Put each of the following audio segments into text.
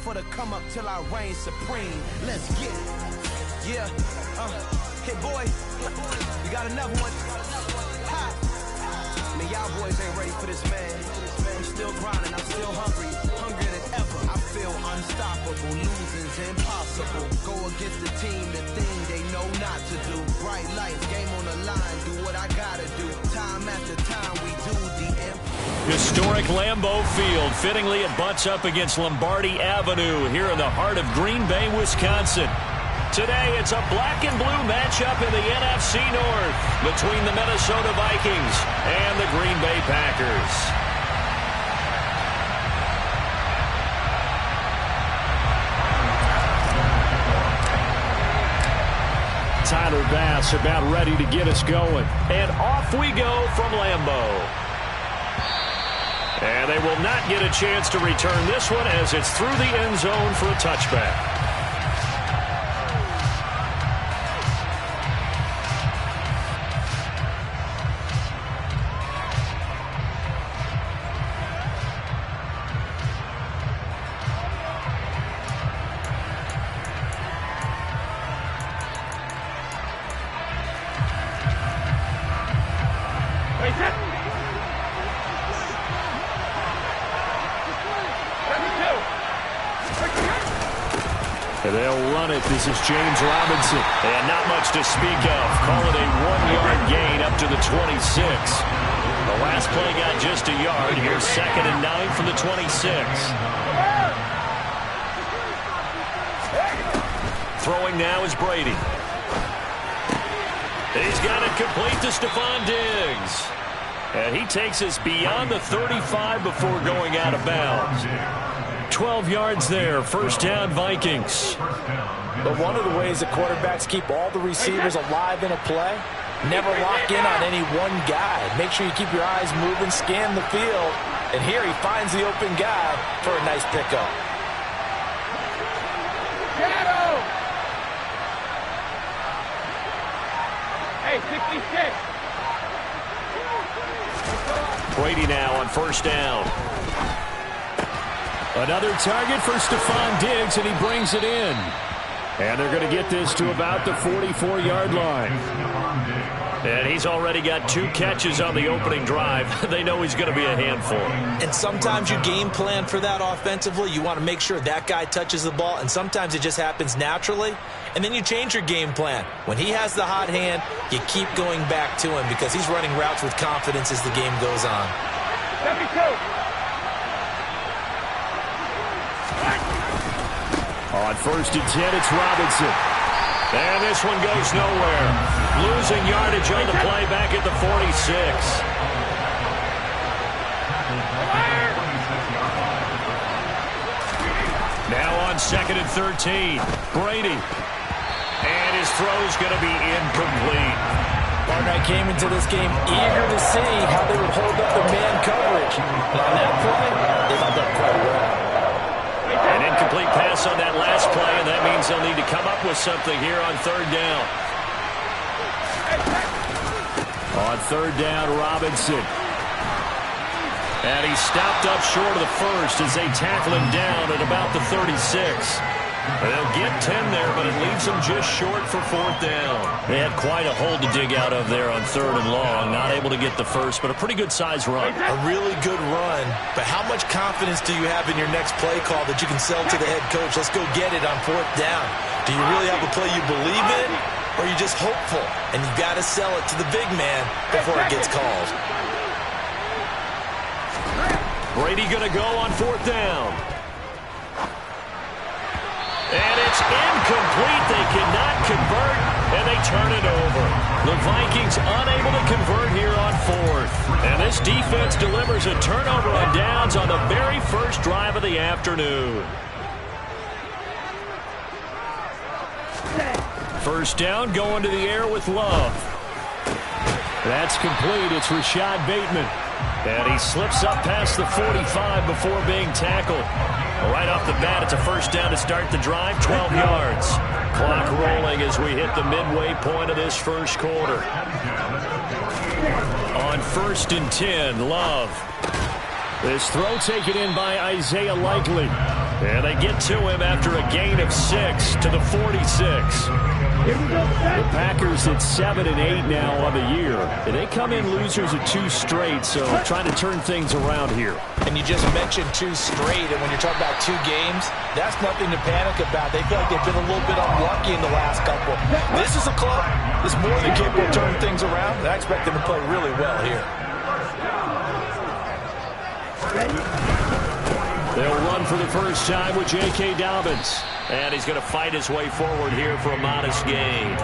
for the come up till I reign supreme. Let's get it. Yeah. Hit boy. We got another one. Ha. Man, y'all boys ain't ready for this, man. I'm still grinding. I'm still hungry. Hungrier than ever. I feel unstoppable. Losing's impossible. Go against the team, the thing they know not to do. Bright lights, game on the line. Do what I gotta do. Time after time, we do the Historic Lambeau Field. Fittingly, it butts up against Lombardi Avenue here in the heart of Green Bay, Wisconsin. Today, it's a black and blue matchup in the NFC North between the Minnesota Vikings and the Green Bay Packers. Tyler Bass about ready to get us going. And off we go from Lambeau. And they will not get a chance to return this one as it's through the end zone for a touchback. They'll run it. This is James Robinson. And not much to speak of. Call it a 1-yard gain up to the 26. The last play got just a yard. Here's 2nd and 9 from the 26. Throwing now is Brady. He's got it complete to Stephon Diggs. And he takes us beyond the 35 before going out of bounds. 12 yards there. First down, Vikings. But one of the ways that quarterbacks keep all the receivers alive in a play, never lock in on any one guy. Make sure you keep your eyes moving, scan the field. And here he finds the open guy for a nice pickup. Shadow! Hey, 66. Brady now on first down. Another target for Stephon Diggs, and he brings it in. And they're going to get this to about the 44-yard line. And he's already got 2 catches on the opening drive. They know he's going to be a handful. And sometimes you game plan for that offensively. You want to make sure that guy touches the ball, and sometimes it just happens naturally. And then you change your game plan. When he has the hot hand, you keep going back to him because he's running routes with confidence as the game goes on. 72. On first and 10, it's Robinson. And this one goes nowhere. Losing yardage on the play back at the 46. Now on 2nd and 13. Brady. And his throw's going to be incomplete. Partner came into this game eager to see how they would hold up the man coverage. And on that play, they held up quite well. An incomplete pass on that last play, and that means they'll need to come up with something here on 3rd down. On 3rd down, Robinson. And he's stopped up short of the first as they tackle him down at about the 36. They'll get 10 there, but it leaves them just short for 4th down. They had quite a hole to dig out of there on 3rd and long. Not able to get the first, but a pretty good-sized run. A really good run, but how much confidence do you have in your next play call that you can sell to the head coach? Let's go get it on 4th down. Do you really have a play you believe in, or are you just hopeful? And you got to sell it to the big man before it gets called. Brady going to go on 4th down. And it's incomplete. They cannot convert, and they turn it over. The Vikings unable to convert here on 4th. And this defense delivers a turnover on downs on the very first drive of the afternoon. First down, going to the air with Love. That's complete. It's Rashad Bateman. And he slips up past the 45 before being tackled. Right off the bat, it's a first down to start the drive, 12 yards. Clock rolling as we hit the midway point of this first quarter. On 1st and 10, Love. This throw taken in by Isaiah Likely. And they get to him after a gain of 6 to the 46. The Packers at 7-8 now on the year. And they come in losers of 2 straight, so trying to turn things around here. And you just mentioned 2 straight, and when you're talking about 2 games, that's nothing to panic about. They feel like they've been a little bit unlucky in the last couple. This is a club that's more than capable of turning things around, and I expect them to play really well here. They'll run for the first time with J.K. Dobbins. And he's going to fight his way forward here for a modest gain.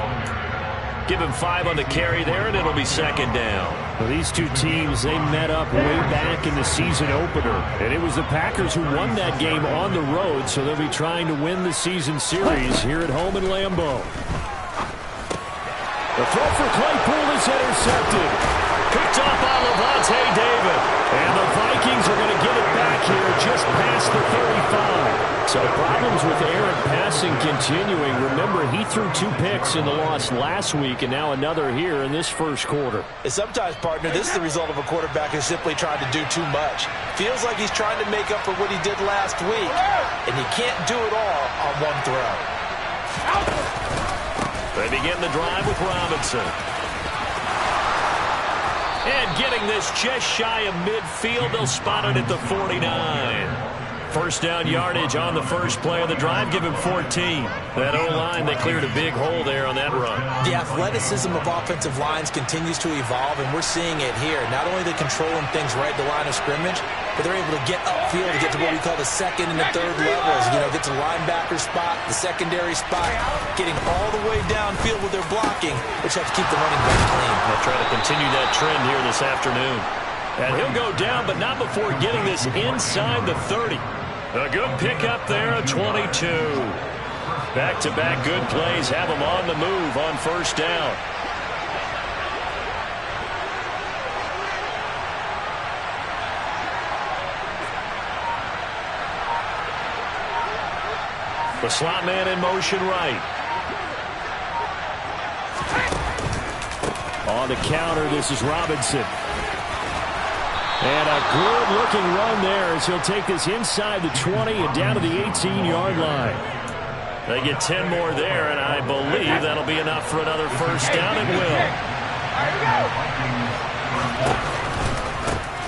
Give him 5 on the carry there, and it'll be second down. Well, these 2 teams, they met up way back in the season opener. And it was the Packers who won that game on the road, so they'll be trying to win the season series here at home in Lambeau. The throw for Claypool is intercepted. Picked up by Lavonte David. And the Vikings are going to get it back here just past the 35. So problems with Aaron passing continuing. Remember, he threw 2 picks in the loss last week and now another here in this first quarter. And sometimes, partner, this is the result of a quarterback who's simply trying to do too much. Feels like he's trying to make up for what he did last week. And he can't do it all on one throw. They begin the drive with Robinson. And getting this just shy of midfield, they'll spot it at the 49. First down yardage on the first play of the drive. Give him 14. That O-line, they cleared a big hole there on that run. The athleticism of offensive lines continues to evolve, and we're seeing it here. Not only are they controlling things right at the line of scrimmage, but they're able to get upfield to get to what we call the second and the third levels. You know, get to the linebacker spot, the secondary spot, getting all the way downfield with their blocking, which have to keep the running back clean. They'll try to continue that trend here this afternoon. And he'll go down, but not before getting this inside the 30. A good pickup there, a 22. Back-to-back good plays have them on the move on first down. The slot man in motion right. On the counter, this is Robinson. And a good-looking run there as he'll take this inside the 20 and down to the 18-yard line. They get 10 more there, and I believe that'll be enough for another first down. It will.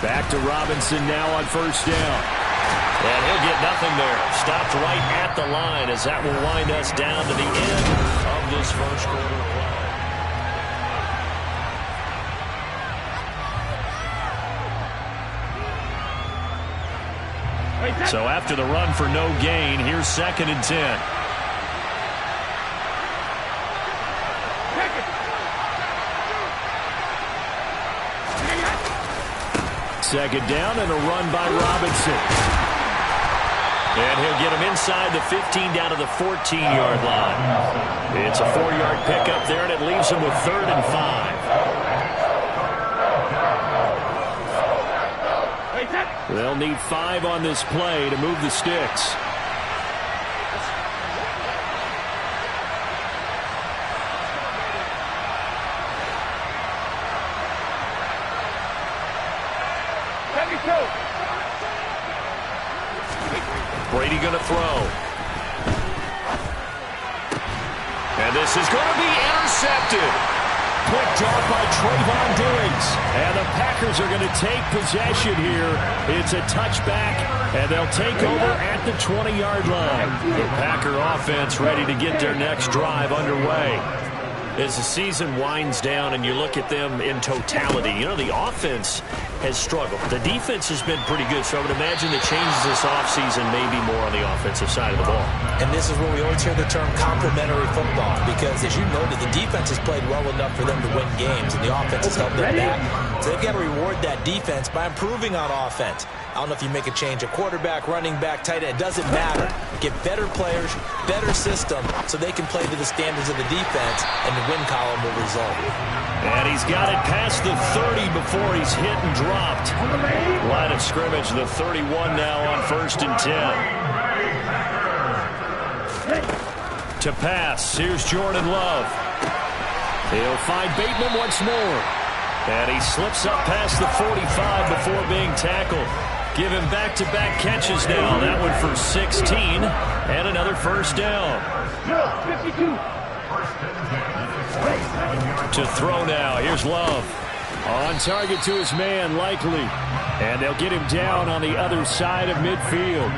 Back to Robinson now on first down. And he'll get nothing there. Stopped right at the line as that will wind us down to the end of this first quarter. So after the run for no gain, here's second and 10. Second down and a run by Robinson. And he'll get him inside the 15 down to the 14-yard line. It's a 4-yard pickup there, and it leaves him with 3rd and 5. They'll need 5 on this play to move the sticks. Brady going to throw. And this is going to be intercepted. Picked off by Trayvon Diggs. And the Packers are going to take possession here. It's a touchback, and they'll take over at the 20-yard line. The Packer offense ready to get their next drive underway. As the season winds down and you look at them in totality, you know, the offense has struggled. The defense has been pretty good, so I would imagine the changes this offseason may be more on the offensive side of the ball. And this is where we always hear the term complementary football, because as you noted, the defense has played well enough for them to win games, and the offense has held them back. So they've got to reward that defense by improving on offense. I don't know if you make a change at quarterback, running back, tight end. It doesn't matter. Get better players, better system, so they can play to the standards of the defense, and the win column will result. And he's got it past the 30 before he's hit and dropped. Line of scrimmage, the 31 now on 1st and 10. To pass, here's Jordan Love. He'll find Bateman once more. And he slips up past the 45 before being tackled. Give him back-to-back catches now. That one for 16 and another first down. 52. To throw now. Here's Love. On target to his man, Likely. And they'll get him down on the other side of midfield.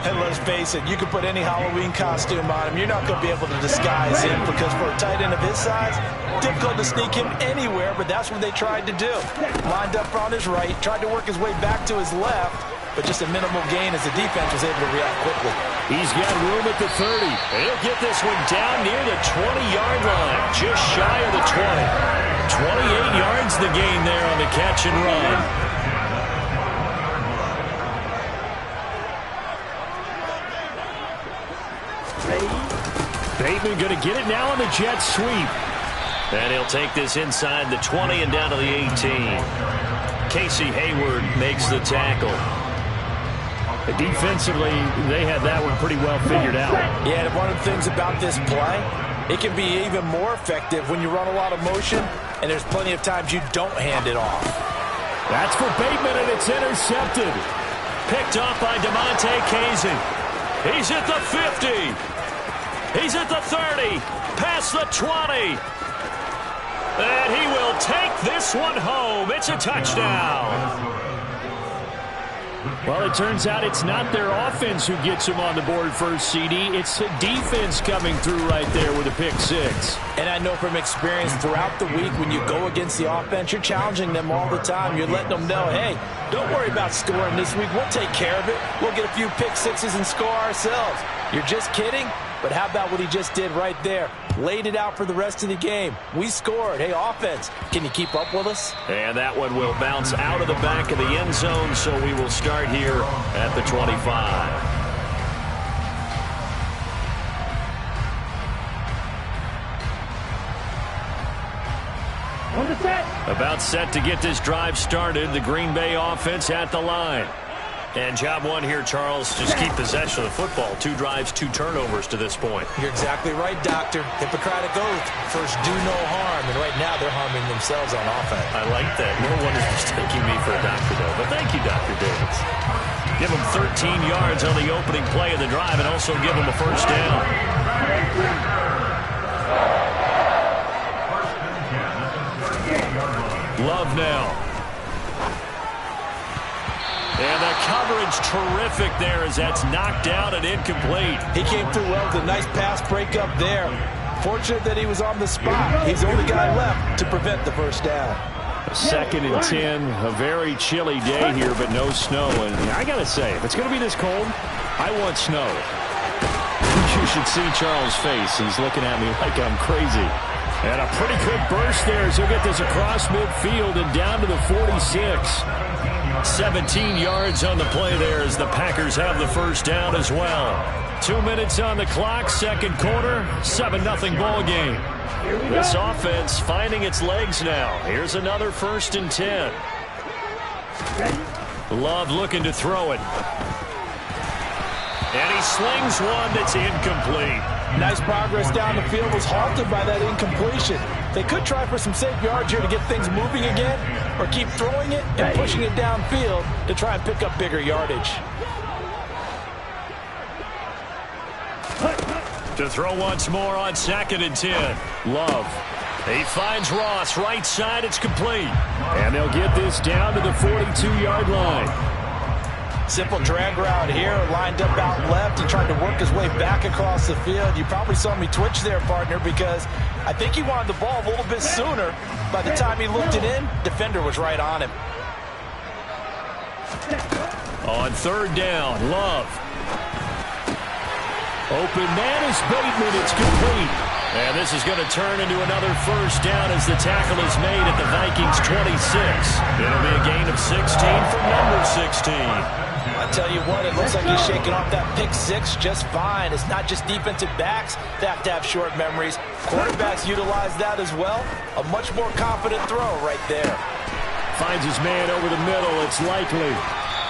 And let's face it, you can put any Halloween costume on him. You're not going to be able to disguise him because for a tight end of his size, difficult to sneak him anywhere, but that's what they tried to do. Lined up on his right, tried to work his way back to his left, but just a minimal gain as the defense was able to react quickly. He's got room at the 30. He'll get this one down near the 20-yard line, just shy of the 20. 28 yards the gain there on the catch and run. Bateman going to get it now on the jet sweep. And he'll take this inside the 20 and down to the 18. Casey Hayward makes the tackle. Defensively, they had that one pretty well figured out. Yeah, and one of the things about this play, it can be even more effective when you run a lot of motion, and there's plenty of times you don't hand it off. That's for Bateman, and it's intercepted. Picked off by DeMonte Casey. He's at the 50. He's at the 30, past the 20. And he will take this one home. It's a touchdown. Well, it turns out it's not their offense who gets him on the board first, CD. It's the defense coming through right there with a pick six. And I know from experience throughout the week when you go against the offense, you're challenging them all the time. You're letting them know, hey, don't worry about scoring this week. We'll take care of it. We'll get a few pick sixes and score ourselves. You're just kidding? But how about what he just did right there? Laid it out for the rest of the game. We scored. Hey, offense, can you keep up with us? And that one will bounce out of the back of the end zone, so we will start here at the 25. About set to get this drive started. The Green Bay offense at the line. And job one here, Charles, just keep possession of the football. 2 drives, 2 turnovers to this point. You're exactly right, Doctor. Hippocratic oath. First, do no harm. And right now, they're harming themselves on offense. I like that. No one is mistaking me for a doctor, though. But thank you, Dr. Davis. Give them 13 yards on the opening play of the drive and also give them a first down. Love now. And the coverage terrific there as that's knocked down and incomplete. He came through well with a nice pass breakup there. Fortunate that he was on the spot. He's the only guy left to prevent the first down. 2nd and 10, a very chilly day here, but no snow. And I got to say, if it's going to be this cold, I want snow. You should see Charles' face. He's looking at me like I'm crazy. And a pretty good burst there as he'll get this across midfield and down to the 46. 17 yards on the play there as the Packers have the first down as well. 2 minutes on the clock, second quarter, 7-0 ball game. This offense finding its legs now. Here's another 1st and 10. Love looking to throw it. And he slings one that's incomplete. Nice progress down the field, was halted by that incompletion. They could try for some safe yards here to get things moving again, or keep throwing it and pushing it downfield to try and pick up bigger yardage. To throw once more on 2nd and 10. Love. He finds Ross right side. It's complete. And they'll get this down to the 42-yard line. Simple drag route here, lined up out left. He tried to work his way back across the field. You probably saw me twitch there, partner, because I think he wanted the ball a little bit sooner. By the time he looked it in, defender was right on him. On 3rd down, Love. Open man is Bateman. It's complete. And this is going to turn into another first down as the tackle is made at the Vikings 26. It'll be a gain of 16 from number 16. I tell you what, it looks like he's shaking off that pick six just fine. It's not just defensive backs that have to have short memories. Quarterbacks utilize that as well. A much more confident throw right there. Finds his man over the middle. It's Likely.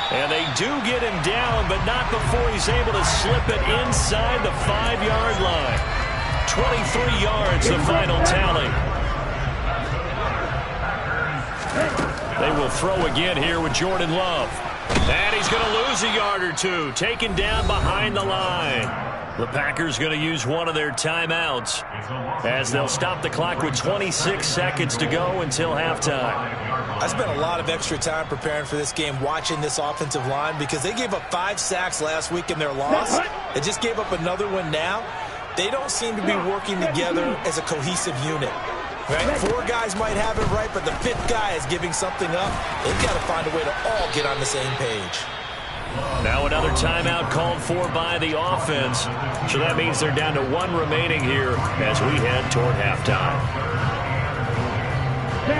And they do get him down, but not before he's able to slip it inside the 5-yard line. 23 yards, the final tally. They will throw again here with Jordan Love. And he's going to lose a yard or two, taken down behind the line. The Packers going to use one of their timeouts as they'll stop the clock with 26 seconds to go until halftime. I spent a lot of extra time preparing for this game watching this offensive line because they gave up 5 sacks last week in their loss. They just gave up another one now. They don't seem to be working together as a cohesive unit. Right? 4 guys might have it right, but the 5th guy is giving something up. They've got to find a way to all get on the same page. Now another timeout called for by the offense. So that means they're down to 1 remaining here as we head toward halftime.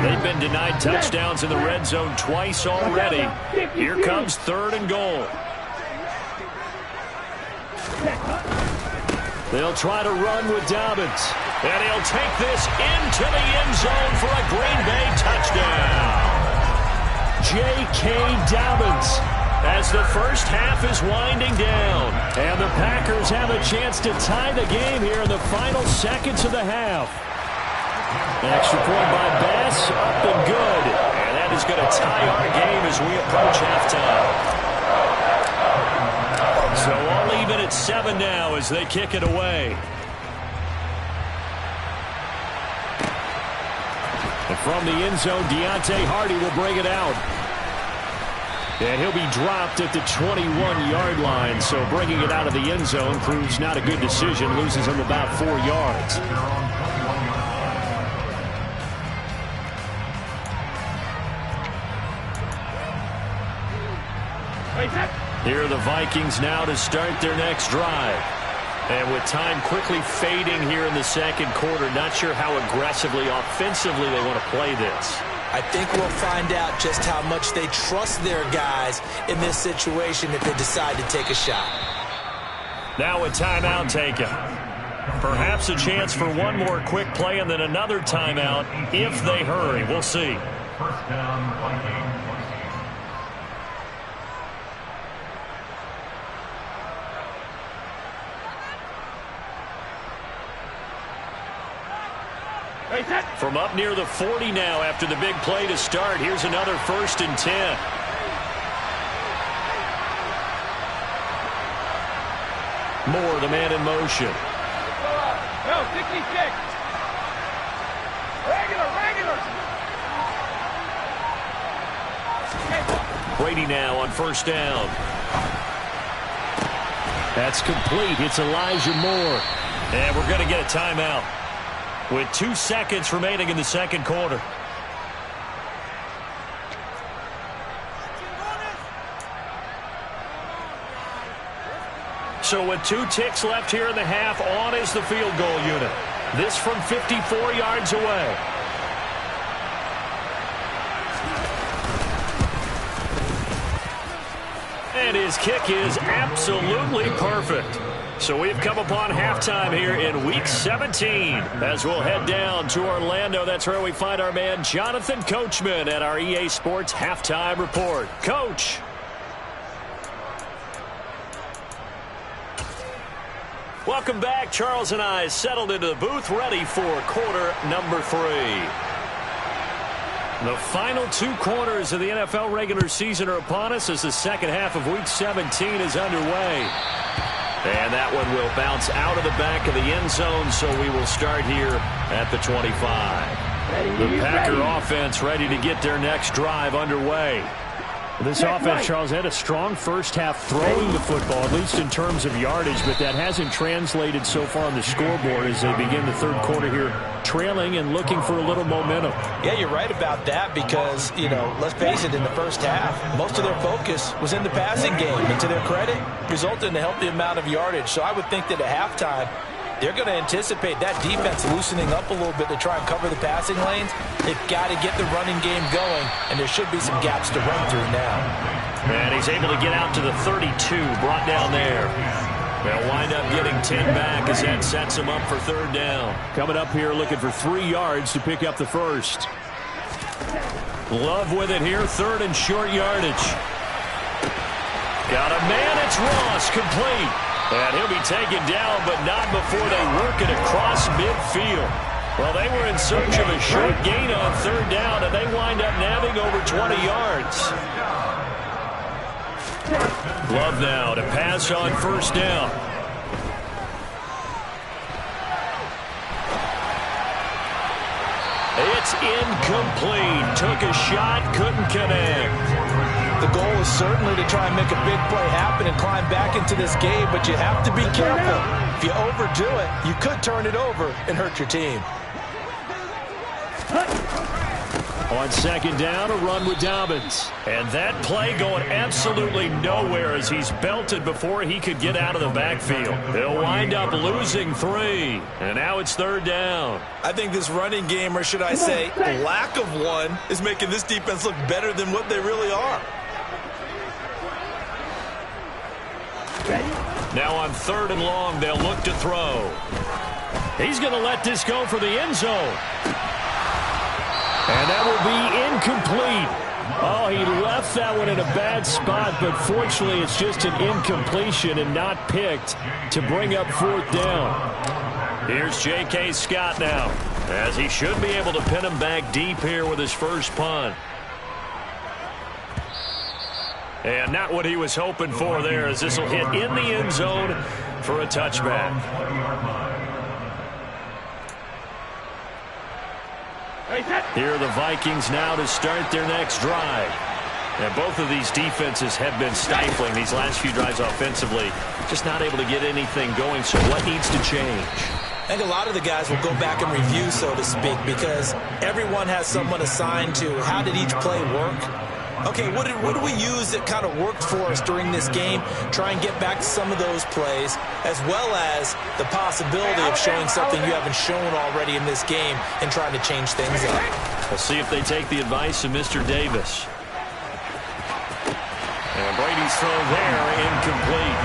They've been denied touchdowns in the red zone twice already. Here comes 3rd and goal. They'll try to run with Dobbins. And he'll take this into the end zone for a Green Bay touchdown. J.K. Dobbins as the first half is winding down. And the Packers have a chance to tie the game here in the final seconds of the half. An extra point by Bass, up and good. And that is going to tie our game as we approach halftime. So all even at 7 now as they kick it away. And from the end zone, Deontay Hardy will bring it out. And he'll be dropped at the 21-yard line. So bringing it out of the end zone proves not a good decision. Loses him about 4 yards. Here are the Vikings now to start their next drive. And with time quickly fading here in the second quarter, not sure how aggressively, offensively they want to play this. I think we'll find out just how much they trust their guys in this situation if they decide to take a shot. Now a timeout taken. Perhaps a chance for one more quick play and then another timeout if they hurry. We'll see. First down, Vikings. From up near the 40 now after the big play to start. Here's another 1st and 10. Moore, the man in motion. No, 66. Regular. Brady now on 1st down. That's complete. It's Elijah Moore. And we're going to get a timeout with 2 seconds remaining in the second quarter. So with 2 ticks left here in the half, on is the field goal unit. This from 54 yards away. And his kick is absolutely perfect. So we've come upon halftime here in Week 17 as we'll head down to Orlando. That's where we find our man Jonathan Coachman at our EA Sports Halftime Report. Coach. Welcome back. Charles and I settled into the booth ready for quarter number 3. The final 2 quarters of the NFL regular season are upon us as the second half of Week 17 is underway. And that one will bounce out of the back of the end zone, so we will start here at the 25. The Packer offense ready to get their next drive underway. This offense, Charles, had a strong first half throwing the football, at least in terms of yardage, but that hasn't translated so far on the scoreboard as they begin the third quarter here, trailing and looking for a little momentum. Yeah, you're right about that because, let's face it, in the first half, most of their focus was in the passing game, and to their credit, resulted in a healthy amount of yardage. So I would think that at halftime, they're going to anticipate that defense loosening up a little bit to try and cover the passing lanes. They've got to get the running game going, and there should be some gaps to run through now. And he's able to get out to the 32, brought down there. They'll wind up getting 10 back as that sets him up for 3rd down. Coming up here looking for 3 yards to pick up the first. Love with it here, 3rd and short yardage. Got a man, it's Ross, complete. And he'll be taken down, but not before they work it across midfield. Well, they were in search of a short gain on 3rd down, and they wind up nabbing over 20 yards. Love now to pass on first down. It's incomplete. Took a shot, couldn't connect. The goal is certainly to try and make a big play happen and climb back into this game, but you have to be careful. If you overdo it, you could turn it over and hurt your team. On second down, a run with Dobbins. And that play going absolutely nowhere as he's belted before he could get out of the backfield. They'll wind up losing 3. And now it's third down. I think this running game, or should I say lack of one, is making this defense look better than what they really are. Now on third and long, they'll look to throw. He's going to let this go for the end zone. And that will be incomplete. Oh, he left that one in a bad spot, but fortunately it's just an incompletion and not picked to bring up fourth down. Here's J.K. Scott now, as he should be able to pin him back deep here with his first punt. And not what he was hoping for there, as this will hit in the end zone for a touchback. Here are the Vikings now to start their next drive. And both of these defenses have been stifling these last few drives offensively. Just not able to get anything going, so what needs to change? I think a lot of the guys will go back and review, so to speak, because everyone has someone assigned to how did each play work. Okay, what did we use that kind of worked for us during this game? Try and get back to some of those plays, as well as the possibility of showing something you haven't shown already in this game and trying to change things up. We'll see if they take the advice of Mr. Davis. And Brady's throw there, incomplete.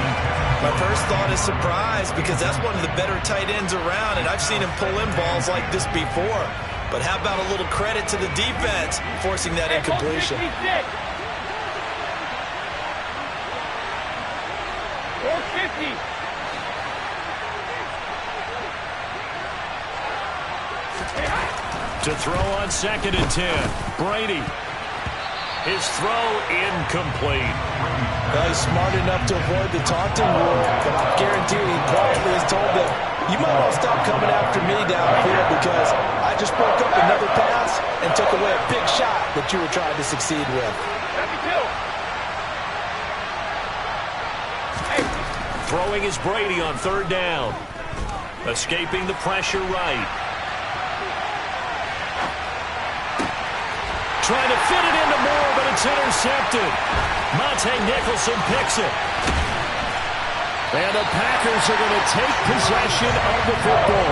My first thought is surprise, because that's one of the better tight ends around, and I've seen him pull in balls like this before. But how about a little credit to the defense forcing that incompletion? 450. To throw on second and 10. Brady. His throw incomplete. Well, he's smart enough to avoid the taunting rule, but I guarantee he quietly has told them, you might want to stop coming after me downfield because I just broke up another pass and took away a big shot that you were trying to succeed with. Throwing is Brady on third down. Escaping the pressure right. Trying to fit it into Moore, but it's intercepted. Monte Nicholson picks it. And the Packers are going to take possession of the football.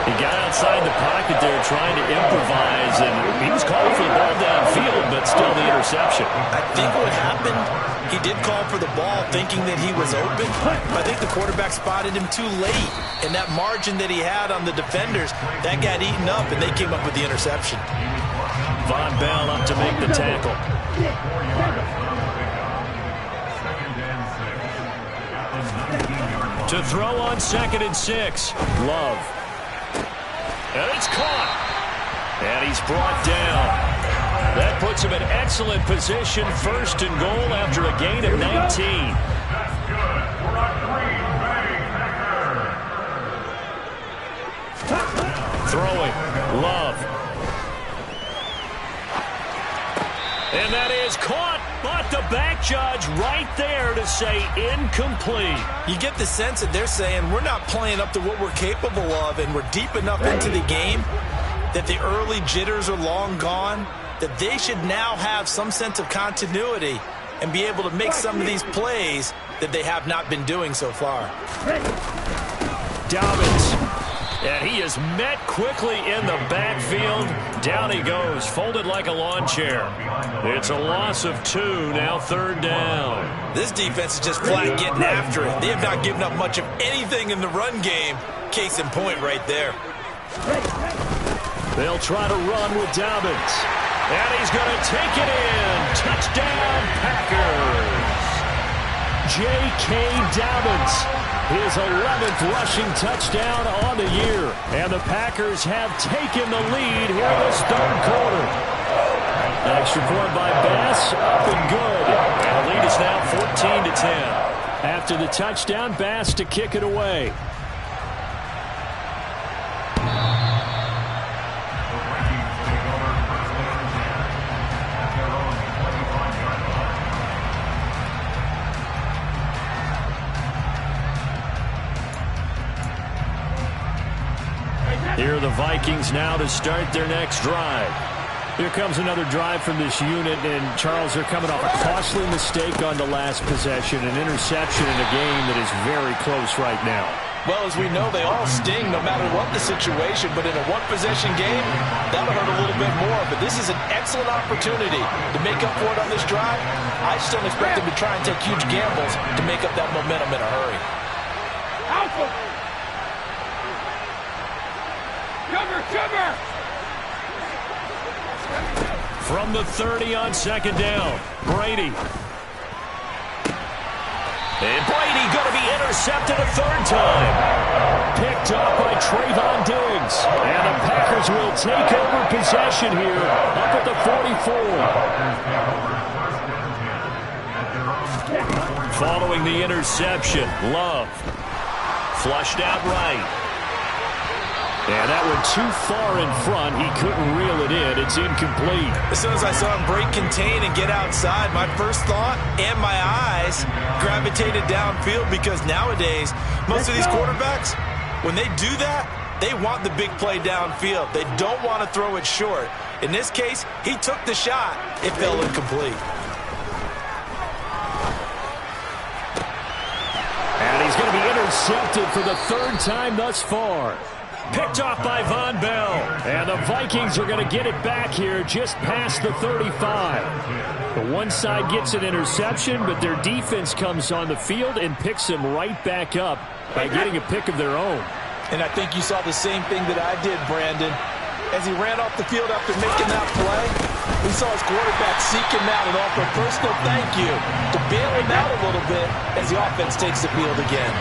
He got outside the pocket there trying to improvise, and he was calling for the ball downfield, but still the interception. I think what happened, he did call for the ball thinking that he was open. I think the quarterback spotted him too late, and that margin that he had on the defenders, that got eaten up, and they came up with the interception. Von Bell up to make the tackle. To throw on second and 6. Love. And it's caught. And he's brought down. That puts him in excellent position. First and goal after a gain of 19. Throwing. Love. And that is caught, but the back judge right there to say incomplete. You get the sense that they're saying we're not playing up to what we're capable of, and we're deep enough into the game that the early jitters are long gone, that they should now have some sense of continuity and be able to make some of these plays that they have not been doing so far. Dobbins. And he is met quickly in the backfield. Down he goes, folded like a lawn chair. It's a loss of 2, now third down. This defense is just flat getting after it. They have not given up much of anything in the run game. Case in point right there. They'll try to run with Dobbins. And he's going to take it in. Touchdown, Packers. J.K. Dobbins. His 11th rushing touchdown on the year. And the Packers have taken the lead here in this third quarter. Extra point by Bass, up and good. And the lead is now 14-10. After the touchdown, Bass to kick it away. Here are the Vikings now to start their next drive. Here comes another drive from this unit, and Charles, they're coming off a costly mistake on the last possession, an interception in a game that is very close right now. Well, as we know, they all sting no matter what the situation, but in a one-possession game, that'll hurt a little bit more. But this is an excellent opportunity to make up for it on this drive. I just don't expect them to try and take huge gambles to make up that momentum in a hurry. Alpha! Cover! From the 30 on second down, Brady. And Brady going to be intercepted a third time. Picked up by Trayvon Diggs. And the Packers will take over possession here up at the 44. Following the interception, Love. Flushed out right. And that went too far in front. He couldn't reel it in. It's incomplete. As soon as I saw him break contain and get outside, my first thought and my eyes gravitated downfield, because nowadays, most of these quarterbacks, when they do that, they want the big play downfield. They don't want to throw it short. In this case, he took the shot. It fell incomplete. And he's going to be intercepted for the third time thus far. Picked off by Von Bell. And the Vikings are going to get it back here just past the 35. The one side gets an interception, but their defense comes on the field and picks them right back up by getting a pick of their own. And I think you saw the same thing that I did, Brandon. As he ran off the field after making that play, we saw his quarterback seek him out and offer a personal thank you to bail him out a little bit as the offense takes the field again.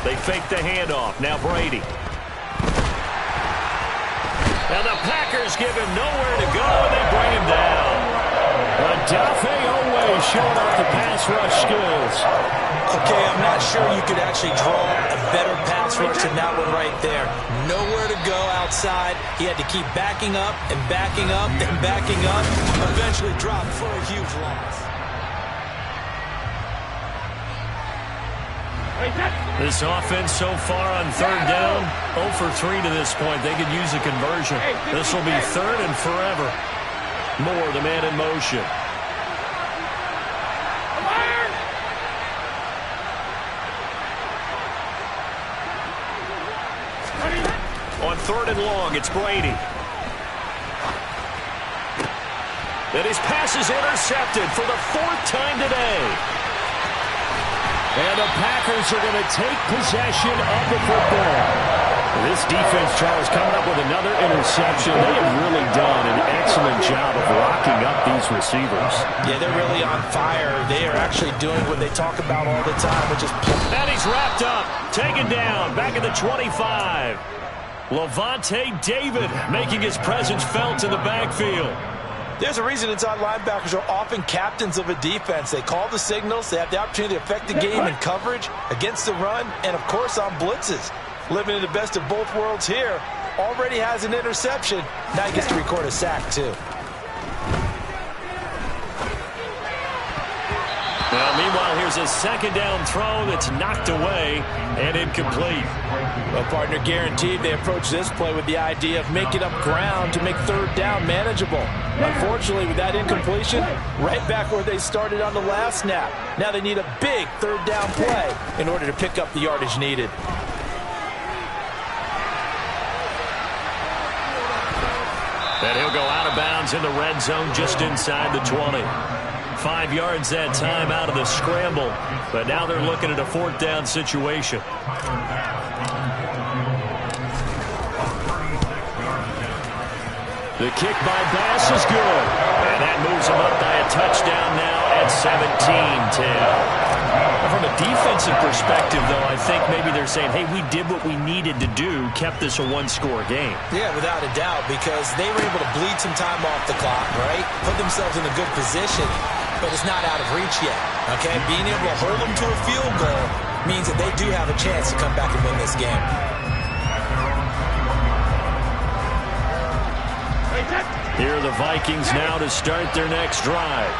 They fake the handoff. Now Brady. And the Packers give him nowhere to go, and they bring him down. Odafe Oweh showing off the pass rush skills. Okay, I'm not sure you could actually draw a better pass rush than that one right there. Nowhere to go outside. He had to keep backing up and backing up and backing up. Eventually dropped for a huge loss. This offense so far on third down, 0 for 3 to this point. They could use a conversion. This will be third and forever. Moore, the man in motion. On third and long, it's Brady. And his pass is intercepted for the fourth time today. And the Packers are going to take possession of the football. This defense, Charles, coming up with another interception. They have really done an excellent job of locking up these receivers. Yeah, they're really on fire. They are actually doing what they talk about all the time, which is... And he's wrapped up, taken down, back at the 25. Lavonte David making his presence felt in the backfield. There's a reason inside linebackers are often captains of a defense. They call the signals. They have the opportunity to affect the game in coverage, against the run, and, of course, on blitzes. Living in the best of both worlds here. Already has an interception. Now he gets to record a sack, too. Well, meanwhile, here's a second down throw that's knocked away and incomplete. Well, partner, guaranteed they approach this play with the idea of making up ground to make third down manageable. Unfortunately, with that incompletion, right back where they started on the last snap. Now they need a big third down play in order to pick up the yardage needed. And he'll go out of bounds in the red zone just inside the 20. 5 yards that time out of the scramble, but now they're looking at a fourth down situation. The kick by Bass is good, and that moves him up by a touchdown now at 17-10. From a defensive perspective, though, I think maybe they're saying, hey, we did what we needed to do, kept this a one-score game. Yeah, without a doubt, because they were able to bleed some time off the clock, right? Put themselves in a good position, but it's not out of reach yet, okay? Being able to hold them to a field goal means that they do have a chance to come back and win this game. Here are the Vikings now to start their next drive.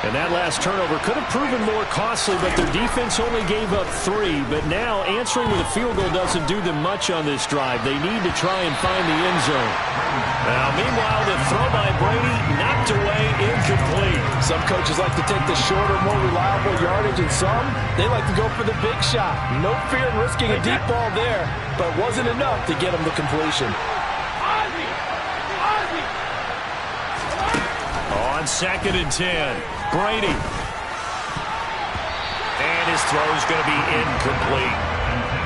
And that last turnover could have proven more costly, but their defense only gave up 3. But now answering with a field goal doesn't do them much on this drive. They need to try and find the end zone. Now, meanwhile, the throw by Brady knocked away, incomplete. Some coaches like to take the shorter, more reliable yardage, and some, they like to go for the big shot. No fear in risking a deep ball there, but wasn't enough to get them to completion. On 2nd and 10, Brady. And his throw's going to be incomplete.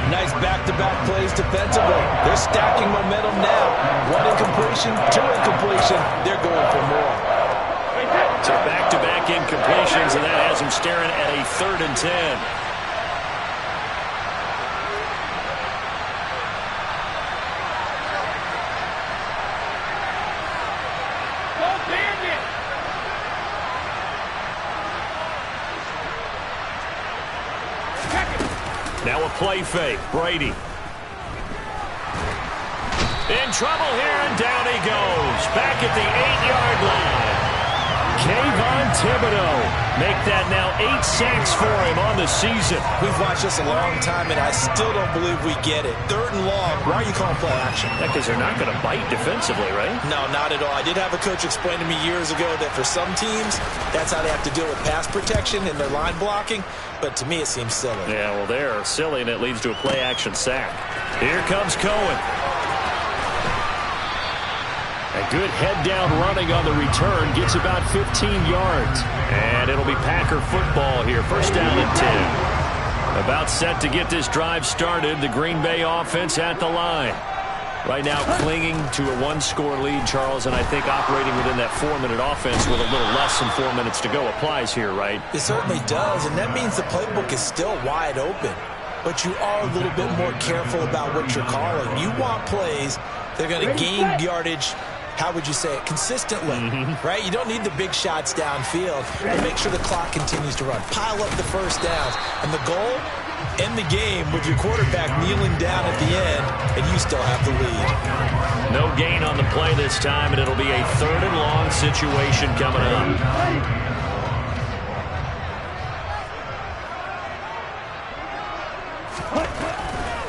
Nice back-to-back plays defensively. They're stacking momentum now. 1 incompletion, 2 incompletion. They're going for more. So back-to-back incompletions, and that has him staring at a 3rd and 10. Now a play fake. Brady. In trouble here, and down he goes. Back at the 8-yard line. Kayvon Thibodeaux make that now 8 sacks for him on the season. We've watched this a long time, and I still don't believe we get it. 3rd and long. Why are you calling play action? Because they're not going to bite defensively, right? No, not at all. I did have a coach explain to me years ago that for some teams, that's how they have to deal with pass protection and their line blocking. But to me, it seems silly. Yeah, well, they're silly, and it leads to a play-action sack. Here comes Cohen. A good head-down running on the return. Gets about 15 yards. And it'll be Packer football here. 1st down and 10. About set to get this drive started. The Green Bay offense at the line. Right now clinging to a 1-score lead, Charles, and I think operating within that 4-minute offense with a little less than 4 minutes to go applies here, right? It certainly does, and that means the playbook is still wide open. But you are a little bit more careful about what you're calling. You want plays that are going to gain yardage, how would you say it, consistently, right? You don't need the big shots downfield, but make sure the clock continues to run. Pile up the first downs, and the goal, end the game with your quarterback kneeling down at the end, and you still have the lead. No gain on the play this time, and it'll be a 3rd and long situation coming up.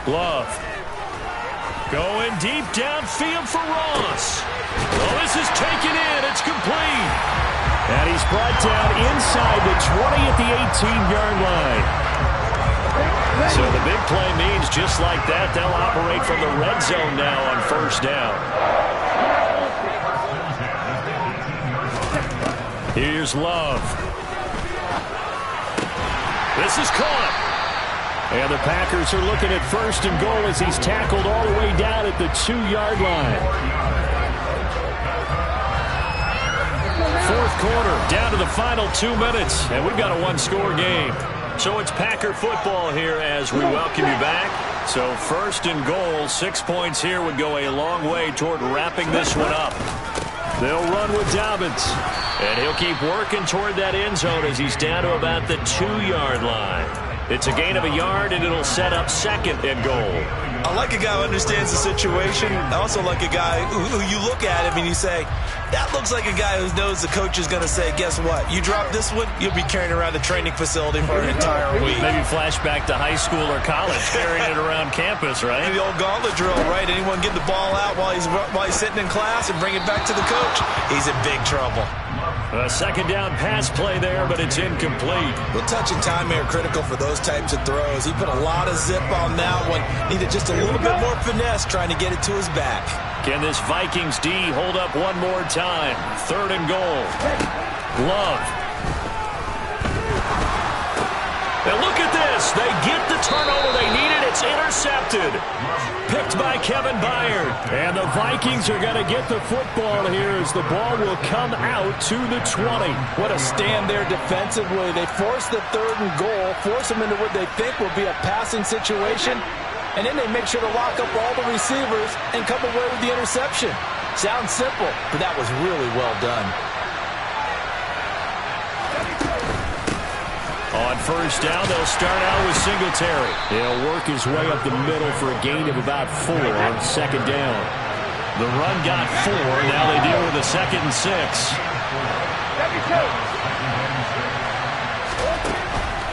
Love. Going deep downfield for Ross. Well, this is taken in. It's complete. And he's brought down inside the 20 at the 18-yard line. So the big play means just like that, they'll operate from the red zone now on 1st down. Here's Love. This is caught. And the Packers are looking at 1st and goal as he's tackled all the way down at the 2-yard line. 4th quarter, down to the final 2 minutes, and we've got a 1-score game. So it's Packer football here as we welcome you back. So 1st and goal, 6 points here would go a long way toward wrapping this one up. They'll run with Dobbins, and he'll keep working toward that end zone as he's down to about the 2-yard line. It's a gain of a yard, and it'll set up 2nd and goal. I like a guy who understands the situation. I also like a guy who you look at him and you say, that looks like a guy who knows the coach is going to say, guess what? You drop this one, you'll be carrying around the training facility for an entire week. Maybe flashback to high school or college, carrying it around campus, right? The old gauntlet drill, right? Anyone get the ball out while he's sitting in class and bring it back to the coach? He's in big trouble. A 2nd down pass play there, but it's incomplete. The touch and time are critical for those types of throws. He put a lot of zip on that one. Needed just a little bit more finesse trying to get it to his back. Can this Vikings D hold up one more time? 3rd and goal. Love. And look at this. They get the turnover they needed. It's It's intercepted. Picked by Kevin Byard. And the Vikings are going to get the football here as the ball will come out to the 20. What a stand there defensively. They force the 3rd and goal, force them into what they think will be a passing situation, and then they make sure to lock up all the receivers and come away with the interception. Sounds simple, but that was really well done. On first down, they'll start out with Singletary. He'll work his way up the middle for a gain of about 4 on 2nd down. The run got 4. Now they deal with a 2nd and 6.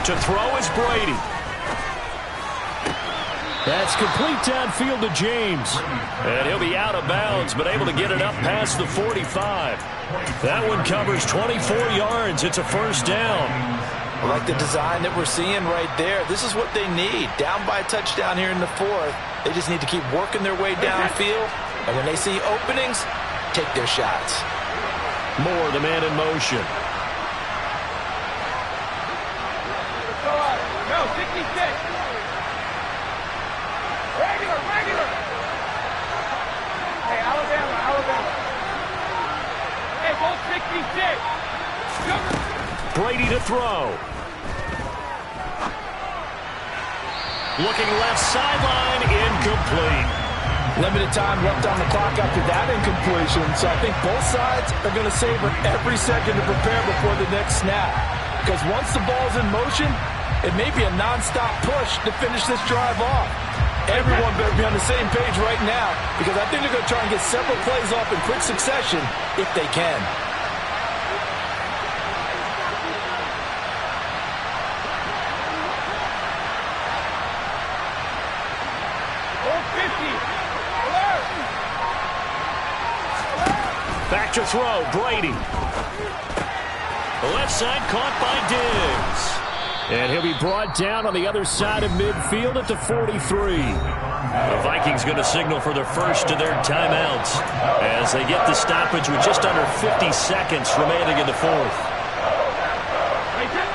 To throw is Brady. That's complete downfield to James. And he'll be out of bounds, but able to get it up past the 45. That one covers 24 yards. It's a first down. I like the design that we're seeing right there. This is what they need. Down by a touchdown here in the 4th. They just need to keep working their way downfield. And when they see openings, take their shots. Moore, the man in motion. No, 66. Regular. Hey, Alabama. Hey, both 66. Brady to throw. Looking left sideline, incomplete. Limited time left on the clock after that incompletion, so I think both sides are going to savor every second to prepare before the next snap. Because once the ball's in motion, it may be a nonstop push to finish this drive off. Everyone better be on the same page right now, because I think they're going to try and get several plays off in quick succession if they can. Back to throw, Brady. The left side caught by Diggs. And he'll be brought down on the other side of midfield at the 43. The Vikings going to signal for the first of their timeouts as they get the stoppage with just under 50 seconds remaining in the 4th.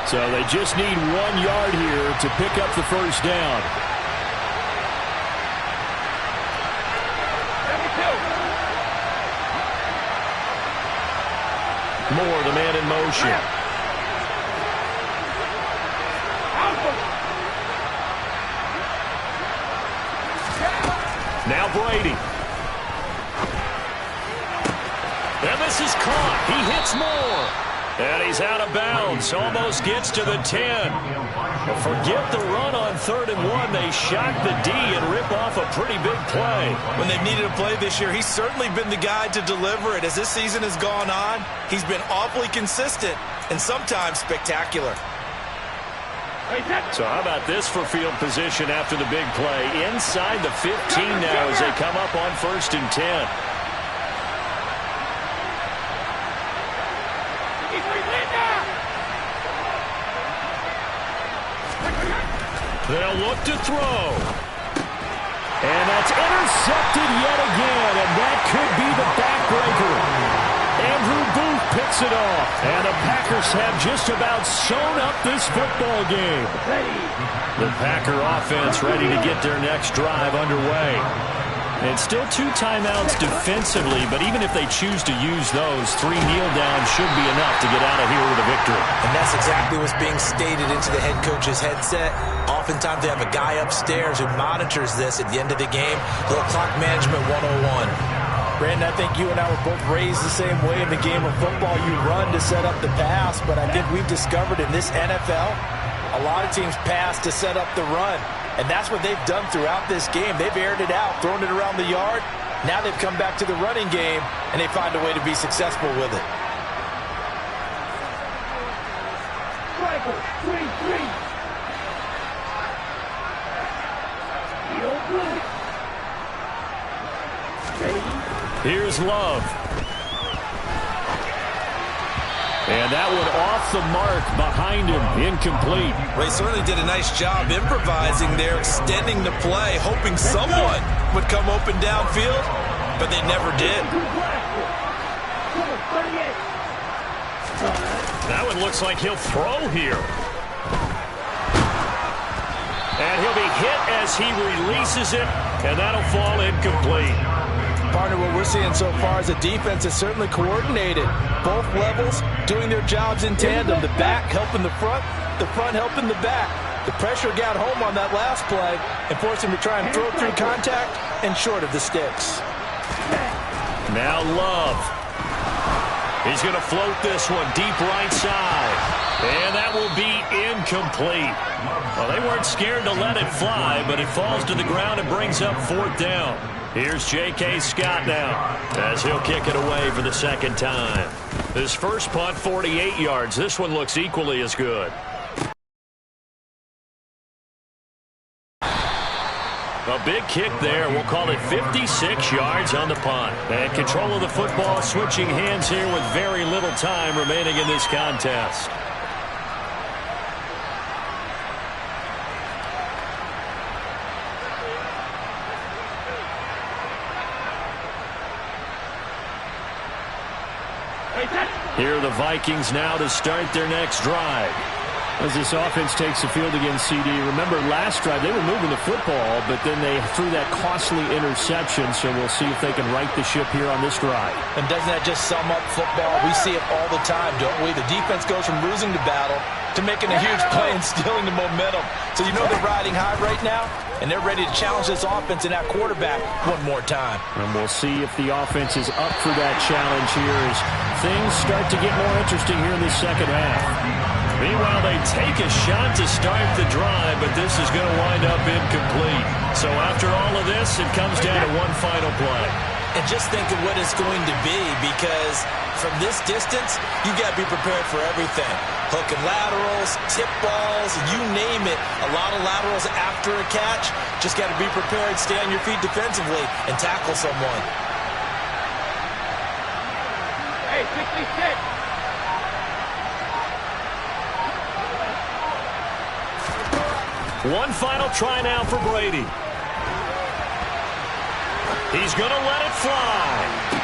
So they just need 1 yard here to pick up the first down. Moore, the man in motion. Now Brady. And this is caught. He hits Moore. And he's out of bounds. Almost gets to the 10. But forget the run on 3rd and 1. They shock the D and rip off a pretty big play. When they've needed a play this year, he's certainly been the guy to deliver it. As this season has gone on, he's been awfully consistent and sometimes spectacular. So how about this for field position after the big play? Inside the 15 now as they come up on 1st and 10. They'll look to throw. And that's intercepted yet again, and that could be the backbreaker. Andrew Booth picks it off, and the Packers have just about sewn up this football game. The Packer offense ready to get their next drive underway. And still 2 timeouts defensively, but even if they choose to use those, 3 kneel downs should be enough to get out of here with a victory. And that's exactly what's being stated into the head coach's headset. Oftentimes they have a guy upstairs who monitors this at the end of the game. Little clock management 101. Brandon, I think you and I were both raised the same way in the game of football. You run to set up the pass, but I think we've discovered in this NFL, a lot of teams pass to set up the run. And that's what they've done throughout this game. They've aired it out, thrown it around the yard. Now they've come back to the running game, and they find a way to be successful with it. Here's Love. And that one off the mark behind him, incomplete. They certainly did a nice job improvising there, extending the play, hoping someone would come open downfield, but they never did. That one looks like he'll throw here. And he'll be hit as he releases it, and that'll fall incomplete. Partner, what we're seeing so far is the defense is certainly coordinated. Both levels doing their jobs in tandem. The back helping the front helping the back. The pressure got home on that last play and forced him to try and throw through contact and short of the sticks. Now Love. He's going to float this one deep right side. And that will be incomplete. Well, they weren't scared to let it fly, but it falls to the ground and brings up 4th down. Here's J.K. Scott now as he'll kick it away for the second time. His first punt, 48 yards. This one looks equally as good. A big kick there. We'll call it 56 yards on the punt. And control of the football switching hands here with very little time remaining in this contest. Here are the Vikings now to start their next drive. As this offense takes the field against CD, remember last drive they were moving the football, but then they threw that costly interception, so we'll see if they can right the ship here on this drive. And doesn't that just sum up football? We see it all the time, don't we? The defense goes from losing the battle to making a huge play and stealing the momentum. So you know they're riding high right now, and they're ready to challenge this offense and that quarterback one more time. And we'll see if the offense is up for that challenge here as things start to get more interesting here in the second half. Meanwhile, they take a shot to start the drive, but this is going to wind up incomplete. So after all of this, it comes down to one final play. And just think of what it's going to be, because from this distance, you got to be prepared for everything. Hook and laterals, tip balls, you name it. A lot of laterals after a catch. Just got to be prepared, stay on your feet defensively, and tackle someone. Hey, 66. One final try now for Brady. He's going to let it fly.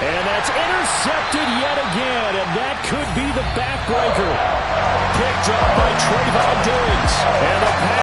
And that's intercepted yet again, and that could be the backbreaker. Picked up by Trayvon Diggs. And the